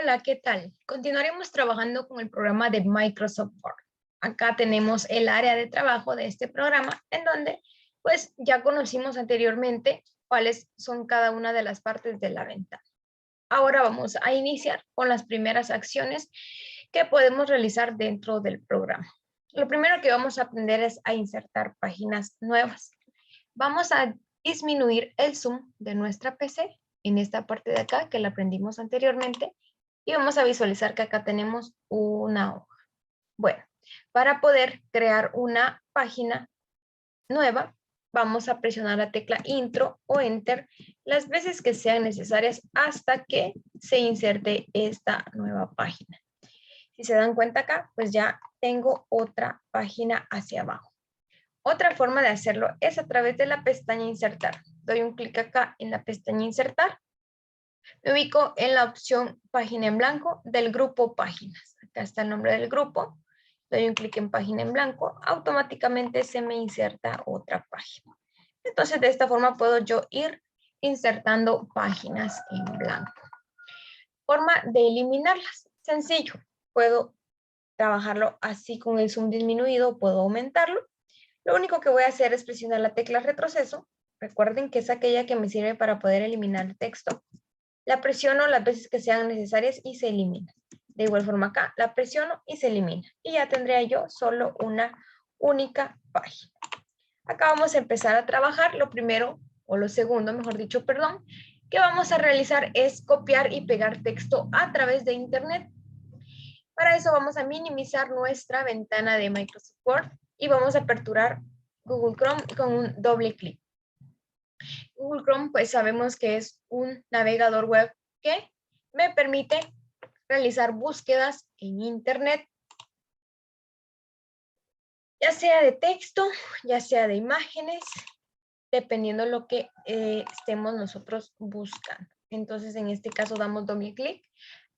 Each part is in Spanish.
Hola, ¿qué tal? Continuaremos trabajando con el programa de Microsoft Word. Acá tenemos el área de trabajo de este programa, en donde pues ya conocimos anteriormente cuáles son cada una de las partes de la ventana. Ahora vamos a iniciar con las primeras acciones que podemos realizar dentro del programa. Lo primero que vamos a aprender es a insertar páginas nuevas. Vamos a disminuir el zoom de nuestra PC en esta parte de acá que la aprendimos anteriormente y vamos a visualizar que acá tenemos una hoja. Bueno, para poder crear una página nueva, vamos a presionar la tecla Intro o Enter las veces que sean necesarias hasta que se inserte esta nueva página. Si se dan cuenta acá, pues ya tengo otra página hacia abajo. Otra forma de hacerlo es a través de la pestaña Insertar. Doy un clic acá en la pestaña Insertar. Me ubico en la opción Página en blanco del grupo Páginas. Acá está el nombre del grupo. Doy un clic en Página en blanco. Automáticamente se me inserta otra página. Entonces, de esta forma puedo yo ir insertando páginas en blanco. Forma de eliminarlas. Sencillo. Puedo trabajarlo así con el zoom disminuido. Puedo aumentarlo. Lo único que voy a hacer es presionar la tecla retroceso. Recuerden que es aquella que me sirve para poder eliminar el texto. La presiono las veces que sean necesarias y se elimina. De igual forma acá, la presiono y se elimina. Y ya tendría yo solo una única página. Acá vamos a empezar a trabajar. Lo primero, o lo segundo, mejor dicho, perdón, que vamos a realizar es copiar y pegar texto a través de Internet. Para eso vamos a minimizar nuestra ventana de Microsoft Word y vamos a aperturar Google Chrome con un doble clic. Google Chrome, pues sabemos que es un navegador web que me permite realizar búsquedas en Internet, ya sea de texto, ya sea de imágenes, dependiendo de lo que estemos nosotros buscando. Entonces, en este caso, damos doble clic.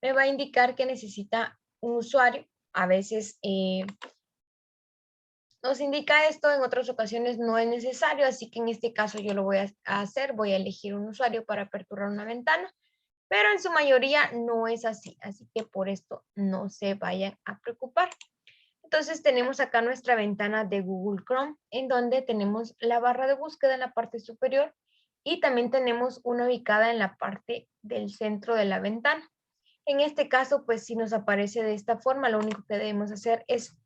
Me va a indicar que necesita un usuario. A veces nos indica esto, en otras ocasiones no es necesario, así que en este caso yo lo voy a hacer. Voy a elegir un usuario para aperturar una ventana, pero en su mayoría no es así que por esto no se vayan a preocupar. Entonces tenemos acá nuestra ventana de Google Chrome, en donde tenemos la barra de búsqueda en la parte superior y también tenemos una ubicada en la parte del centro de la ventana. En este caso, pues si nos aparece de esta forma, lo único que debemos hacer es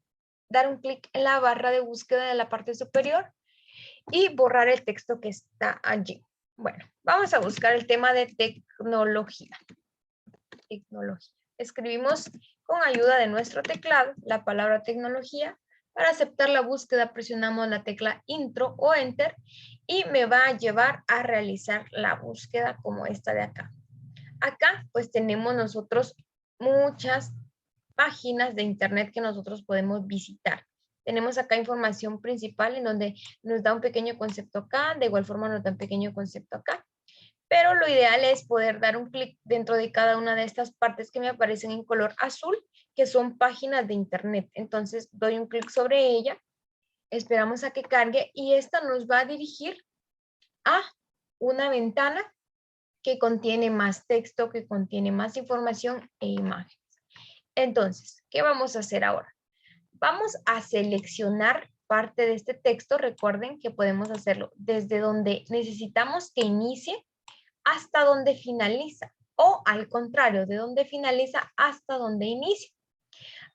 dar un clic en la barra de búsqueda de la parte superior y borrar el texto que está allí. Bueno, vamos a buscar el tema de tecnología. Escribimos con ayuda de nuestro teclado la palabra tecnología. Para aceptar la búsqueda presionamos la tecla Intro o Enter y me va a llevar a realizar la búsqueda como esta de acá. Acá pues tenemos nosotros muchas páginas de Internet que nosotros podemos visitar. Tenemos acá información principal en donde nos da un pequeño concepto acá, de igual forma nos da un pequeño concepto acá. Pero lo ideal es poder dar un clic dentro de cada una de estas partes que me aparecen en color azul, que son páginas de Internet. Entonces doy un clic sobre ella, esperamos a que cargue y esta nos va a dirigir a una ventana que contiene más texto, que contiene más información e imágenes. Entonces, ¿qué vamos a hacer ahora? Vamos a seleccionar parte de este texto. Recuerden que podemos hacerlo desde donde necesitamos que inicie hasta donde finaliza o al contrario, de donde finaliza hasta donde inicia.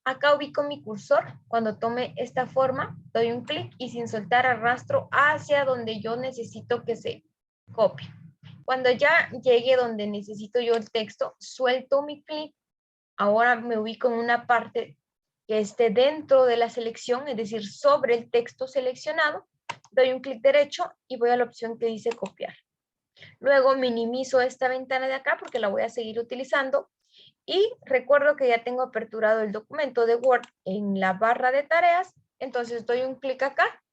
Acá ubico mi cursor. Cuando tome esta forma, doy un clic y sin soltar arrastro hacia donde yo necesito que se copie. Cuando ya llegue donde necesito yo el texto, suelto mi clic. Ahora me ubico en una parte que esté dentro de la selección, es decir, sobre el texto seleccionado. Doy un clic derecho y voy a la opción que dice copiar. Luego minimizo esta ventana de acá porque la voy a seguir utilizando. Y recuerdo que ya tengo aperturado el documento de Word en la barra de tareas. Entonces doy un clic acá.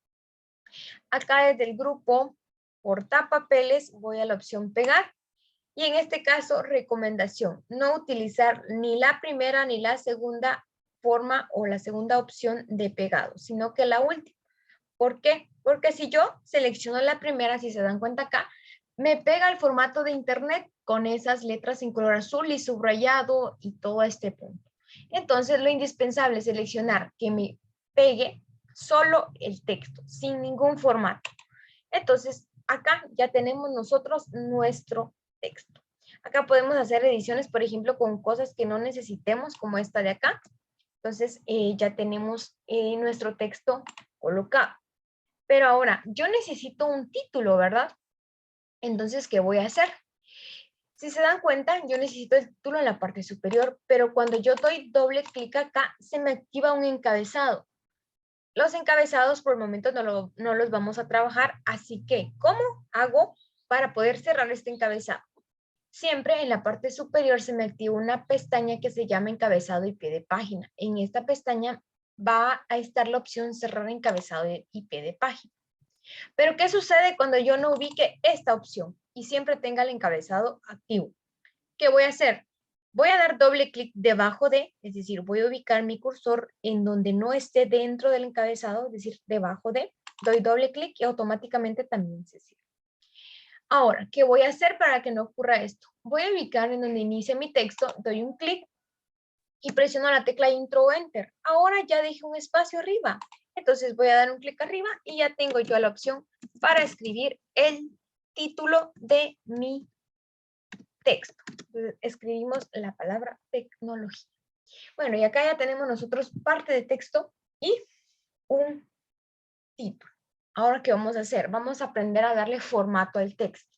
Acá desde el grupo portapapeles voy a la opción pegar. Y en este caso, recomendación, no utilizar ni la primera ni la segunda forma o la segunda opción de pegado, sino que la última. ¿Por qué? Porque si yo selecciono la primera, si se dan cuenta acá, me pega el formato de internet con esas letras en color azul y subrayado y todo este punto. Entonces, lo indispensable es seleccionar que me pegue solo el texto, sin ningún formato. Entonces, acá ya tenemos nosotros nuestro texto. Acá podemos hacer ediciones, por ejemplo, con cosas que no necesitemos, como esta de acá. Entonces, ya tenemos nuestro texto colocado. Pero ahora, yo necesito un título, ¿verdad? Entonces, ¿qué voy a hacer? Si se dan cuenta, yo necesito el título en la parte superior, pero cuando yo doy doble clic acá, se me activa un encabezado. Los encabezados por el momento no los vamos a trabajar, así que, ¿cómo hago para poder cerrar este encabezado? Siempre en la parte superior se me activa una pestaña que se llama encabezado y pie de página. En esta pestaña va a estar la opción cerrar encabezado y pie de página. Pero ¿qué sucede cuando yo no ubique esta opción y siempre tenga el encabezado activo? ¿Qué voy a hacer? Voy a dar doble clic debajo de, es decir, voy a ubicar mi cursor en donde no esté dentro del encabezado, es decir, debajo de, doy doble clic y automáticamente también se cierra. Ahora, ¿qué voy a hacer para que no ocurra esto? Voy a ubicar en donde inicia mi texto, doy un clic y presiono la tecla Intro o Enter. Ahora ya dejé un espacio arriba. Entonces voy a dar un clic arriba y ya tengo yo la opción para escribir el título de mi texto. Entonces, escribimos la palabra tecnología. Bueno, y acá ya tenemos nosotros parte de texto y un título. Ahora, ¿qué vamos a hacer? Vamos a aprender a darle formato al texto.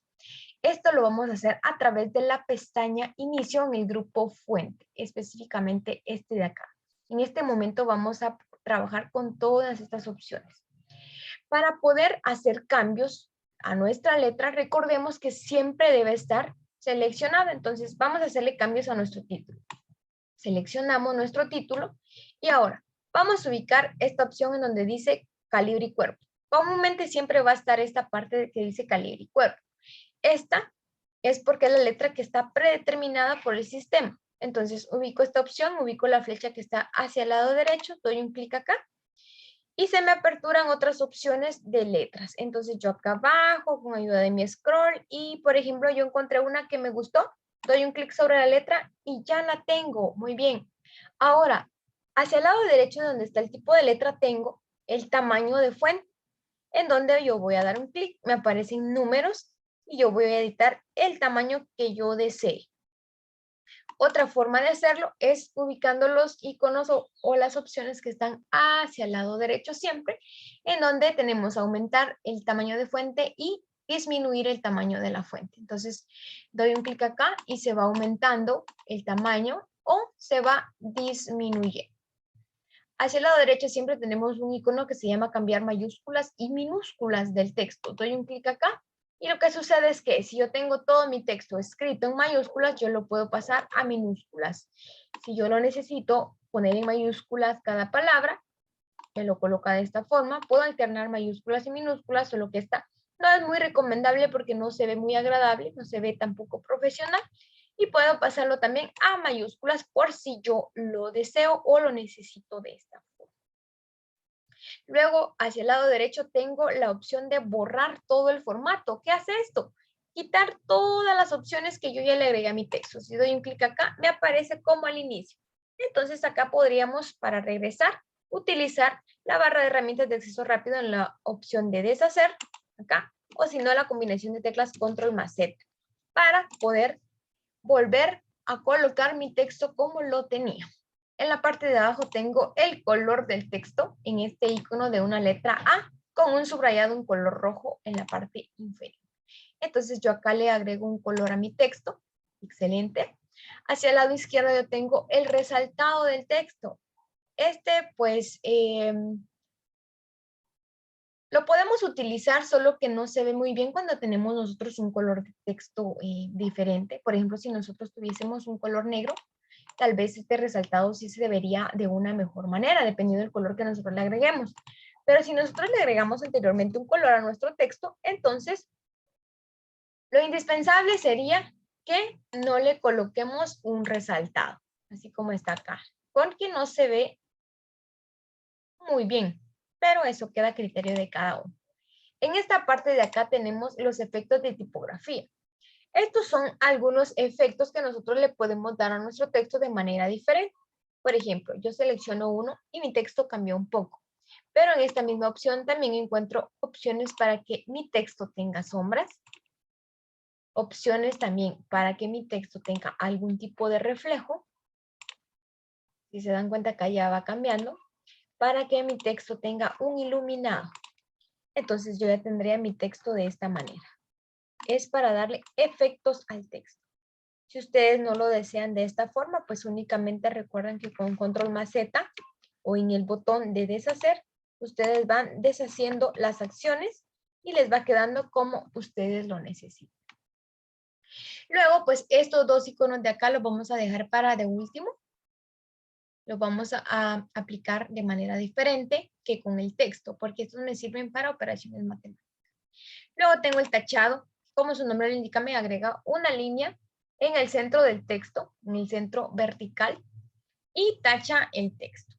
Esto lo vamos a hacer a través de la pestaña Inicio en el grupo Fuente, específicamente este de acá. En este momento vamos a trabajar con todas estas opciones. Para poder hacer cambios a nuestra letra, recordemos que siempre debe estar seleccionada. Entonces, vamos a hacerle cambios a nuestro título. Seleccionamos nuestro título y ahora vamos a ubicar esta opción en donde dice calibre y cuerpo. Comúnmente siempre va a estar esta parte que dice calibre y cuerpo. Esta es porque es la letra que está predeterminada por el sistema. Entonces ubico esta opción, ubico la flecha que está hacia el lado derecho, doy un clic acá y se me aperturan otras opciones de letras. Entonces yo acá abajo, con ayuda de mi scroll, y por ejemplo yo encontré una que me gustó, doy un clic sobre la letra y ya la tengo. Muy bien. Ahora, hacia el lado derecho donde está el tipo de letra tengo el tamaño de fuente, en donde yo voy a dar un clic, me aparecen números y yo voy a editar el tamaño que yo desee. Otra forma de hacerlo es ubicando los iconos o las opciones que están hacia el lado derecho siempre, en donde tenemos aumentar el tamaño de fuente y disminuir el tamaño de la fuente. Entonces, doy un clic acá y se va aumentando el tamaño o se va disminuyendo. Hacia el lado derecho siempre tenemos un icono que se llama cambiar mayúsculas y minúsculas del texto. Doy un clic acá y lo que sucede es que si yo tengo todo mi texto escrito en mayúsculas, yo lo puedo pasar a minúsculas. Si yo lo necesito poner en mayúsculas cada palabra, me lo coloca de esta forma. Puedo alternar mayúsculas y minúsculas, solo que esta no es muy recomendable porque no se ve muy agradable, no se ve tampoco profesional. Y puedo pasarlo también a mayúsculas por si yo lo deseo o lo necesito de esta forma. Luego, hacia el lado derecho tengo la opción de borrar todo el formato. ¿Qué hace esto? Quitar todas las opciones que yo ya le agregué a mi texto. Si doy un clic acá, me aparece como al inicio. Entonces acá podríamos, para regresar, utilizar la barra de herramientas de acceso rápido en la opción de deshacer, acá, o si no, la combinación de teclas control más Z, para poder volver a colocar mi texto como lo tenía. En la parte de abajo tengo el color del texto en este icono de una letra A con un subrayado en color rojo en la parte inferior. Entonces yo acá le agrego un color a mi texto. Excelente. Hacia el lado izquierdo yo tengo el resaltado del texto. Este pues lo podemos utilizar, solo que no se ve muy bien cuando tenemos nosotros un color de texto diferente. Por ejemplo, si nosotros tuviésemos un color negro, tal vez este resaltado sí se vería de una mejor manera, dependiendo del color que nosotros le agreguemos. Pero si nosotros le agregamos anteriormente un color a nuestro texto, entonces lo indispensable sería que no le coloquemos un resaltado, así como está acá, porque no se ve muy bien, pero eso queda a criterio de cada uno. En esta parte de acá tenemos los efectos de tipografía. Estos son algunos efectos que nosotros le podemos dar a nuestro texto de manera diferente. Por ejemplo, yo selecciono uno y mi texto cambió un poco. Pero en esta misma opción también encuentro opciones para que mi texto tenga sombras. Opciones también para que mi texto tenga algún tipo de reflejo. Si se dan cuenta acá ya va cambiando. Para que mi texto tenga un iluminado. Entonces yo ya tendría mi texto de esta manera. Es para darle efectos al texto. Si ustedes no lo desean de esta forma, pues únicamente recuerden que con control más Z o en el botón de deshacer, ustedes van deshaciendo las acciones y les va quedando como ustedes lo necesitan. Luego, pues estos dos iconos de acá los vamos a dejar para de último. Los vamos a aplicar de manera diferente que con el texto, porque estos me sirven para operaciones matemáticas. Luego tengo el tachado. Como su nombre lo indica, me agrega una línea en el centro del texto, en el centro vertical, y tacha el texto.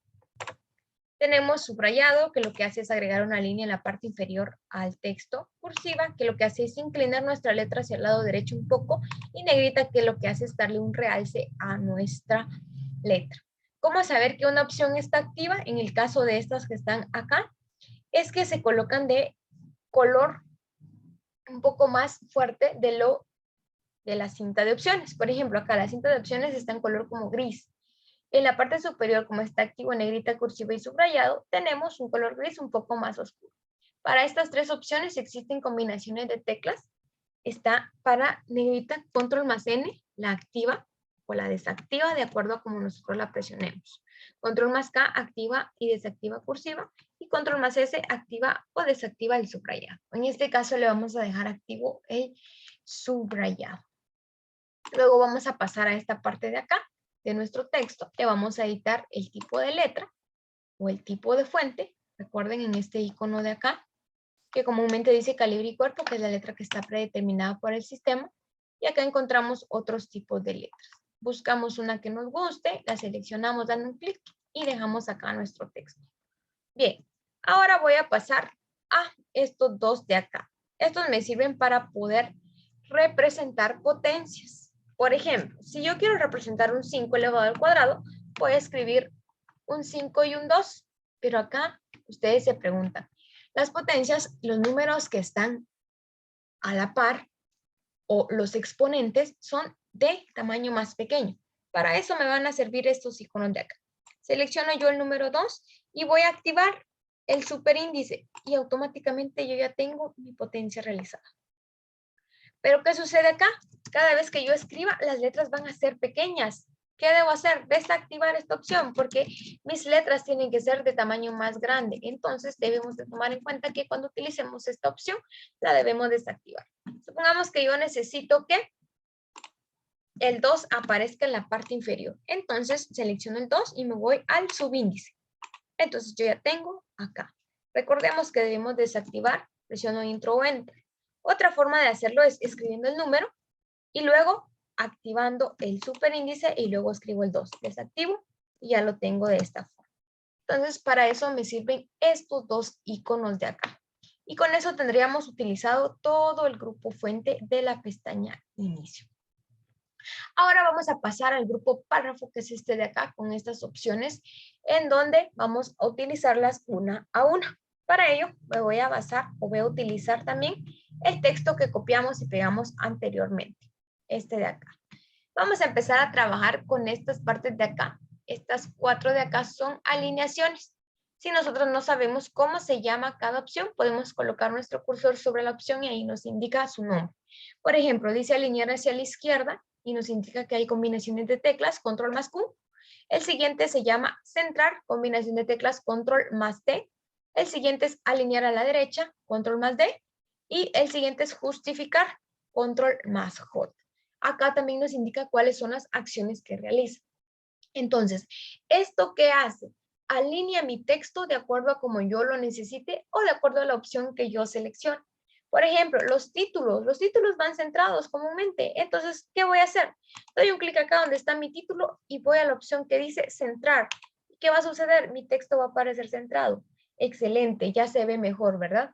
Tenemos subrayado, que lo que hace es agregar una línea en la parte inferior al texto. Cursiva, que lo que hace es inclinar nuestra letra hacia el lado derecho un poco. Y negrita, que lo que hace es darle un realce a nuestra letra. ¿Cómo saber que una opción está activa? En el caso de estas que están acá, es que se colocan de color un poco más fuerte de la cinta de opciones. Por ejemplo, acá la cinta de opciones está en color como gris. En la parte superior, como está activo negrita, cursiva y subrayado, tenemos un color gris un poco más oscuro. Para estas tres opciones existen combinaciones de teclas. Está para negrita, control más N, la activa o la desactiva de acuerdo a como nosotros la presionemos. Control más K activa y desactiva cursiva y control más S activa o desactiva el subrayado. En este caso le vamos a dejar activo el subrayado. Luego vamos a pasar a esta parte de acá de nuestro texto. Le vamos a editar el tipo de letra o el tipo de fuente. Recuerden en este icono de acá que comúnmente dice calibre y cuerpo, que es la letra que está predeterminada por el sistema. Y acá encontramos otros tipos de letras. Buscamos una que nos guste, la seleccionamos dando un clic y dejamos acá nuestro texto. Bien, ahora voy a pasar a estos dos de acá. Estos me sirven para poder representar potencias. Por ejemplo, si yo quiero representar un 5 elevado al cuadrado, voy a escribir un 5 y un 2. Pero acá ustedes se preguntan, las potencias, los números que están a la par o los exponentes son de tamaño más pequeño. Para eso me van a servir estos iconos de acá. Selecciono yo el número 2 y voy a activar el superíndice y automáticamente yo ya tengo mi potencia realizada. Pero ¿qué sucede acá? Cada vez que yo escriba, las letras van a ser pequeñas. ¿Qué debo hacer? Desactivar esta opción porque mis letras tienen que ser de tamaño más grande. Entonces debemos de tomar en cuenta que cuando utilicemos esta opción, la debemos desactivar. Supongamos que yo necesito que el 2 aparezca en la parte inferior. Entonces selecciono el 2 y me voy al subíndice. Entonces yo ya tengo acá. Recordemos que debemos desactivar, presiono Intro o Enter. Otra forma de hacerlo es escribiendo el número y luego activando el superíndice y luego escribo el 2. Desactivo y ya lo tengo de esta forma. Entonces para eso me sirven estos dos iconos de acá. Y con eso tendríamos utilizado todo el grupo fuente de la pestaña inicio. Ahora vamos a pasar al grupo párrafo, que es este de acá, con estas opciones, en donde vamos a utilizarlas una a una. Para ello, me voy a basar o voy a utilizar también el texto que copiamos y pegamos anteriormente, este de acá. Vamos a empezar a trabajar con estas partes de acá. Estas 4 de acá son alineaciones. Si nosotros no sabemos cómo se llama cada opción, podemos colocar nuestro cursor sobre la opción y ahí nos indica su nombre. Por ejemplo, dice alinear hacia la izquierda y nos indica que hay combinaciones de teclas, control más Q. El siguiente se llama centrar, combinación de teclas, control más D. El siguiente es alinear a la derecha, control más D. Y el siguiente es justificar, control más J. Acá también nos indica cuáles son las acciones que realiza. Entonces, ¿esto qué hace? Alinea mi texto de acuerdo a como yo lo necesite o de acuerdo a la opción que yo seleccione. Por ejemplo, los títulos van centrados comúnmente. Entonces, ¿qué voy a hacer? Doy un clic acá donde está mi título y voy a la opción que dice centrar. ¿Qué va a suceder? Mi texto va a aparecer centrado. Excelente, ya se ve mejor, ¿verdad?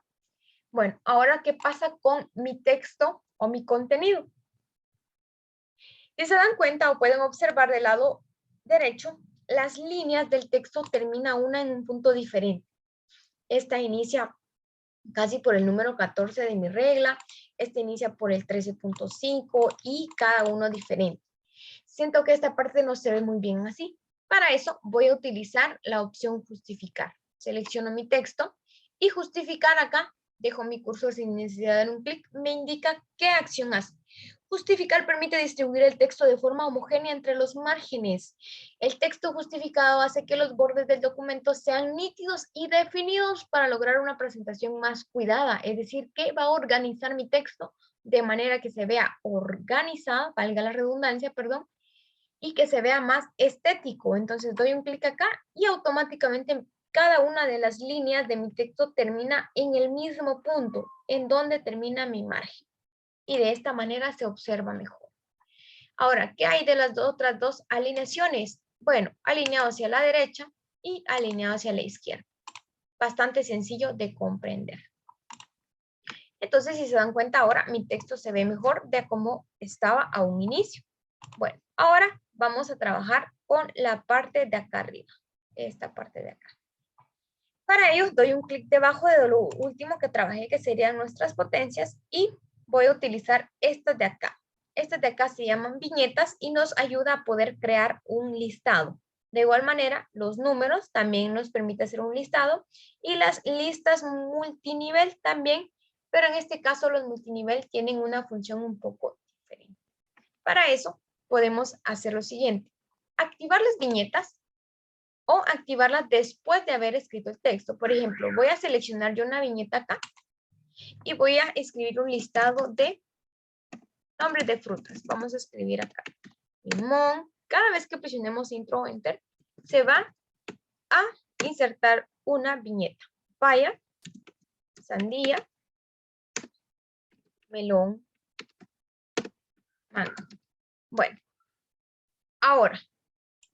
Bueno, ahora, ¿qué pasa con mi texto o mi contenido? Si se dan cuenta o pueden observar del lado derecho, las líneas del texto termina una en un punto diferente. Esta inicia casi por el número 14 de mi regla, esta inicia por el 13.5 y cada uno diferente. Siento que esta parte no se ve muy bien así. Para eso voy a utilizar la opción justificar. Selecciono mi texto y justificar acá, dejo mi cursor sin necesidad de dar un clic, me indica qué acción hace. Justificar permite distribuir el texto de forma homogénea entre los márgenes. El texto justificado hace que los bordes del documento sean nítidos y definidos para lograr una presentación más cuidada, es decir, que va a organizar mi texto de manera que se vea organizada, valga la redundancia, perdón, y que se vea más estético. Entonces doy un clic acá y automáticamente cada una de las líneas de mi texto termina en el mismo punto, en donde termina mi margen. Y de esta manera se observa mejor. Ahora, ¿qué hay de las otras dos alineaciones? Bueno, alineado hacia la derecha y alineado hacia la izquierda. Bastante sencillo de comprender. Entonces, si se dan cuenta ahora, mi texto se ve mejor de cómo estaba a un inicio. Bueno, ahora vamos a trabajar con la parte de acá arriba. Esta parte de acá. Para ello, doy un clic debajo de lo último que trabajé, que serían nuestras potencias, y voy a utilizar estas de acá. Estas de acá se llaman viñetas y nos ayuda a poder crear un listado. De igual manera, los números también nos permite hacer un listado y las listas multinivel también, pero en este caso los multinivel tienen una función un poco diferente. Para eso podemos hacer lo siguiente. Activar las viñetas o activarlas después de haber escrito el texto. Por ejemplo, voy a seleccionar yo una viñeta acá y voy a escribir un listado de nombres de frutas. Vamos a escribir acá limón. Cada vez que presionemos Intro o Enter, se va a insertar una viñeta. Papaya, sandía, melón, mango. Bueno, ahora,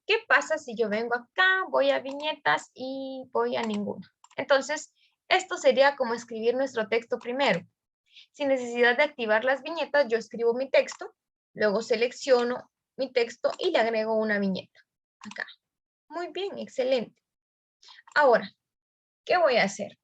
¿qué pasa si yo vengo acá, voy a viñetas y voy a ninguna? Entonces, esto sería como escribir nuestro texto primero. Sin necesidad de activar las viñetas, yo escribo mi texto, luego selecciono mi texto y le agrego una viñeta. Acá. Muy bien, excelente. Ahora, ¿qué voy a hacer?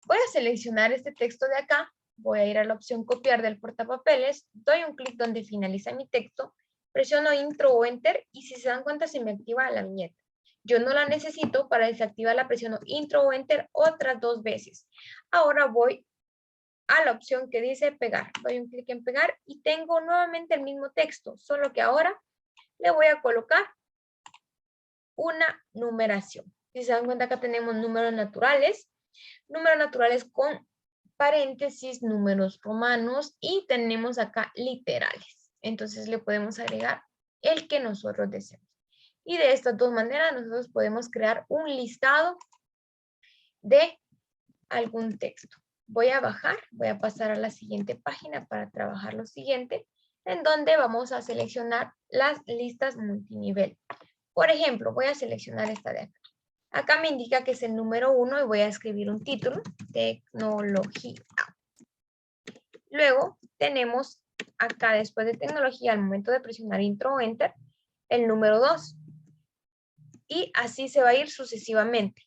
Voy a seleccionar este texto de acá, voy a ir a la opción copiar del portapapeles, doy un clic donde finaliza mi texto, presiono Intro o Enter y si se dan cuenta se me activa la viñeta. Yo no la necesito, para desactivarla presiono Intro o Enter otras 2 veces. Ahora voy a la opción que dice pegar. Doy un clic en pegar y tengo nuevamente el mismo texto, solo que ahora le voy a colocar una numeración. Si se dan cuenta, acá tenemos números naturales con paréntesis, números romanos y tenemos acá literales. Entonces le podemos agregar el que nosotros deseemos. Y de estas dos maneras nosotros podemos crear un listado de algún texto. Voy a bajar, voy a pasar a la siguiente página para trabajar lo siguiente, en donde vamos a seleccionar las listas multinivel. Por ejemplo, voy a seleccionar esta de acá. Acá me indica que es el número 1 y voy a escribir un título, tecnología. Luego tenemos acá después de tecnología, al momento de presionar Intro o Enter, el número 2. Y así se va a ir sucesivamente.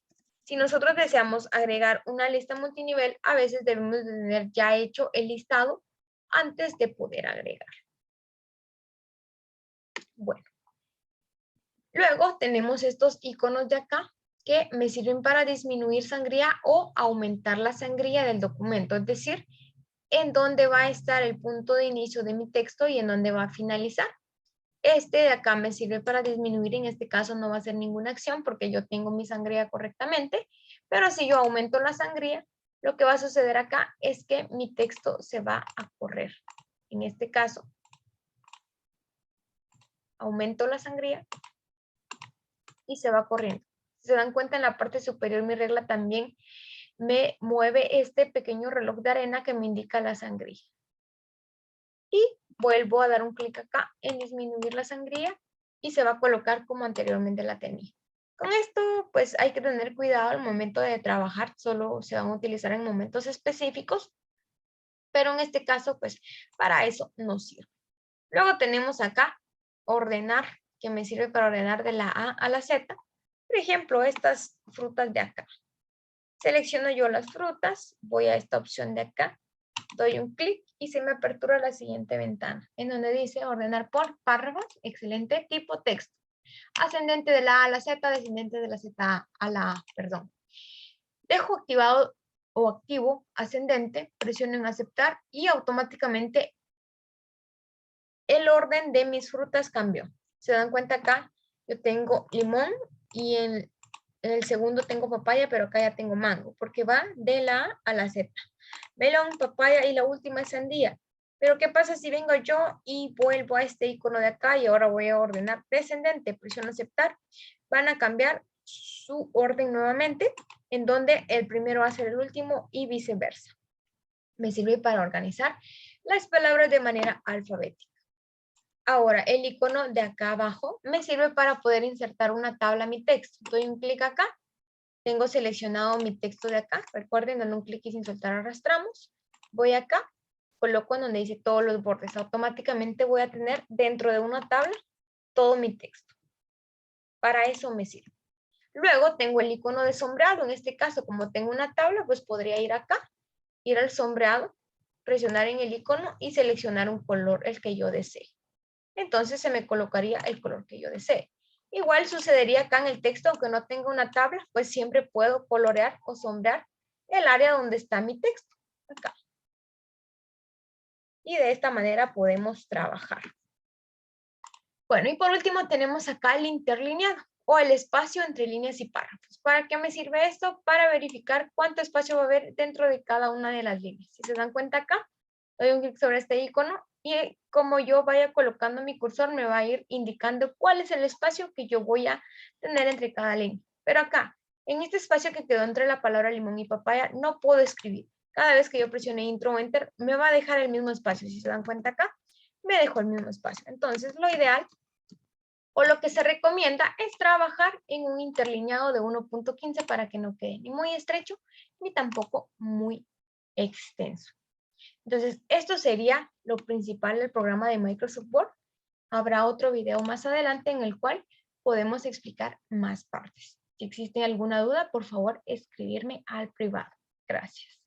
Si nosotros deseamos agregar una lista multinivel, a veces debemos de tener ya hecho el listado antes de poder agregar. Bueno. Luego tenemos estos iconos de acá que me sirven para disminuir sangría o aumentar la sangría del documento, es decir, en dónde va a estar el punto de inicio de mi texto y en dónde va a finalizar. Este de acá me sirve para disminuir, en este caso no va a hacer ninguna acción porque yo tengo mi sangría correctamente, pero si yo aumento la sangría, lo que va a suceder acá es que mi texto se va a correr. En este caso, aumento la sangría y se va corriendo. Si se dan cuenta, en la parte superior mi regla también me mueve este pequeño reloj de arena que me indica la sangría. Y vuelvo a dar un clic acá en disminuir la sangría y se va a colocar como anteriormente la tenía. Con esto, pues hay que tener cuidado al momento de trabajar, solo se van a utilizar en momentos específicos pero en este caso, pues para eso no sirve. Luego tenemos acá ordenar, que me sirve para ordenar de la A a la Z. Por ejemplo, estas frutas de acá. Selecciono yo las frutas, voy a esta opción de acá, doy un clic y se me apertura la siguiente ventana, en donde dice ordenar por párrafos, excelente, tipo texto. Ascendente de la A a la Z, descendente de la Z a la A, perdón. Dejo activado o activo ascendente, presiono en aceptar y automáticamente el orden de mis frutas cambió. Se dan cuenta acá, yo tengo limón y en el segundo tengo papaya, pero acá ya tengo mango, porque va de la A a la Z. Melón, papaya y la última es sandía. Pero ¿qué pasa si vengo yo y vuelvo a este icono de acá y ahora voy a ordenar descendente? Presiono aceptar. Van a cambiar su orden nuevamente, en donde el primero va a ser el último y viceversa. Me sirve para organizar las palabras de manera alfabética. Ahora, el icono de acá abajo me sirve para poder insertar una tabla a mi texto. Doy un clic acá, tengo seleccionado mi texto de acá. Recuerden, dando un clic y sin soltar arrastramos. Voy acá, coloco en donde dice todos los bordes. Automáticamente voy a tener dentro de una tabla todo mi texto. Para eso me sirve. Luego tengo el icono de sombreado. En este caso, como tengo una tabla, pues podría ir acá, ir al sombreado, presionar en el icono y seleccionar un color, el que yo desee. Entonces se me colocaría el color que yo desee. Igual sucedería acá en el texto, aunque no tenga una tabla, pues siempre puedo colorear o sombrear el área donde está mi texto, acá. Y de esta manera podemos trabajar. Bueno, y por último tenemos acá el interlineado o el espacio entre líneas y párrafos. ¿Para qué me sirve esto? Para verificar cuánto espacio va a haber dentro de cada una de las líneas. Si se dan cuenta acá, doy un clic sobre este icono y como yo vaya colocando mi cursor me va a ir indicando cuál es el espacio que yo voy a tener entre cada línea. Pero acá, en este espacio que quedó entre la palabra limón y papaya, no puedo escribir. Cada vez que yo presione Intro o Enter, me va a dejar el mismo espacio. Si se dan cuenta acá, me dejó el mismo espacio. Entonces, lo ideal o lo que se recomienda es trabajar en un interlineado de 1.15 para que no quede ni muy estrecho ni tampoco muy extenso. Entonces, esto sería lo principal del programa de Microsoft Word. Habrá otro video más adelante en el cual podemos explicar más partes. Si existe alguna duda, por favor, escribirme al privado. Gracias.